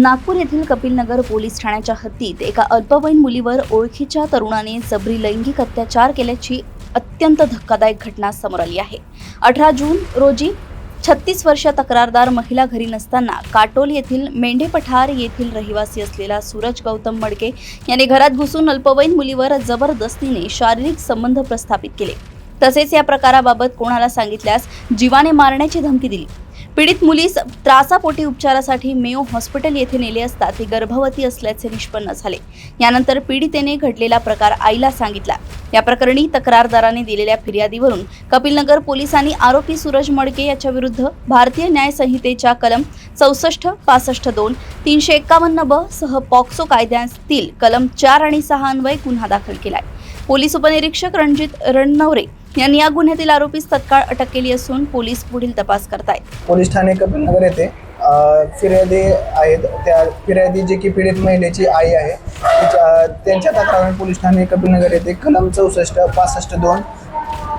नागपूर येथील कपिलनगर पोलीस ठाण्याच्या हद्दीत एका अल्पवयीन मुलीवर ओळखीच्या तरुणाने जबरी लैंगिक अत्याचार केल्याची अत्यंत धक्कादायक घटना समोर आली आहे। 18 जून रोजी 36 वर्षीय तक्रारदार महिला घरी नसताना काटोल येथील मेंढेपठार येथील रहिवासी असलेला सूरज गौतम मडके याने घरात घुसून अल्पवयीन मुलीवर जबरदस्तीने शारीरिक संबंध प्रस्थापित केले। तसेच या प्रकाराबाबत कोणाला सांगितल्यास जीवाने मारण्याची धमकी दिली। पीडित मुलीस त्रासापोटी उपचारासाठी मेयो हॉस्पिटल येथे नेले असता ती गर्भवती असल्याचे निष्पन्न झाले। यानंतर पीडितेने घडलेला प्रकार आईला सांगितला। या प्रकरणी तक्रारदाराने दिलेल्या फिर्यादीवरून कपिलनगर पोलिसांनी आरोपी सूरज मडके याच्या विरुद्ध भारतीय न्याय संहितेच्या कलम 64, 65, 2, 351 ब सह पॉक्सो कायद्यातील कलम 4 आणि 6 अन्वये गुन्हा दाखल केलाय। पोलीस उपनिरीक्षक रणजित रणनवरे यांनी या गुन्ह्यातील आरोपीस तत्काळ अटक केली असून पोलीस पुढील तपास करतायत। पोलीस ठाणे कपिलनगर येथे फिर्यादी आहेत। त्या फिर्यादी जी की पीडित महिलेची आई आहे, त्यांच्या तक्रारीने पोलीस ठाणे कपिलनगर येथे कलम 64, 65, 2,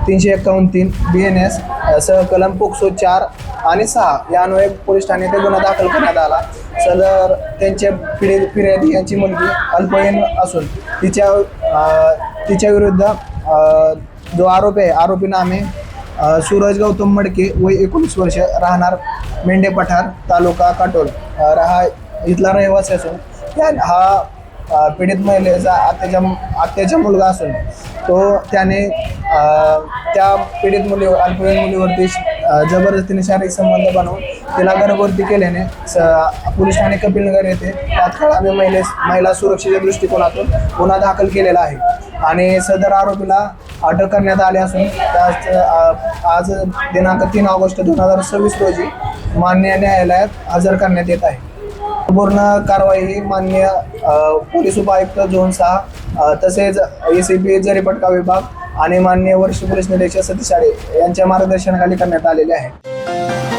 351, BNS सह कलम पॉक्सो 4 आणि 6 या अन्वये पोलीस ठाणे येथे गुन्हा दाखल करण्यात आला। सदर त्यांचे पीडित फिर्यादी यांची मुलगी अल्पवयीन असून तिच्या विरुद्ध जो आरोपी आहे, आरोपी नाम आहे सूरज गौतम मडके, वय 19 वर्ष, राहणार मेंढेपठार, तालुका काटोल, हा इथला रहिवासी असून हा पीडित महिलेचा आत्याचा मुलगा असून त्याने त्या पीडित मुलीवर अल्पवयीन मुलीवरती जबरदस्तीने शारीरिक संबंध बनवून तिला गर्भवती केल्याने पोलीस ठाणे कपिलनगर येथे तात्काळ आम्ही महिला सुरक्षेच्या दृष्टिकोनातून गुन्हा दाखल केलेला आहे आणि सदर आरोपीला अटक करण्यात आले असून आज दिनांक 3 ऑगस्ट 2026 रोजी मान्य न्यायालयात हजर करण्यात येत आहे। पूर्ण कारवाई ही मान्य पोलीस उपायुक्त झोन 6 तसेच ACP जरीपटका विभाग आणि मान्य वरिष्ठ पोलीस निरीक्षक सतीश आडे यांच्या मार्गदर्शनाखाली करण्यात आलेले आहे।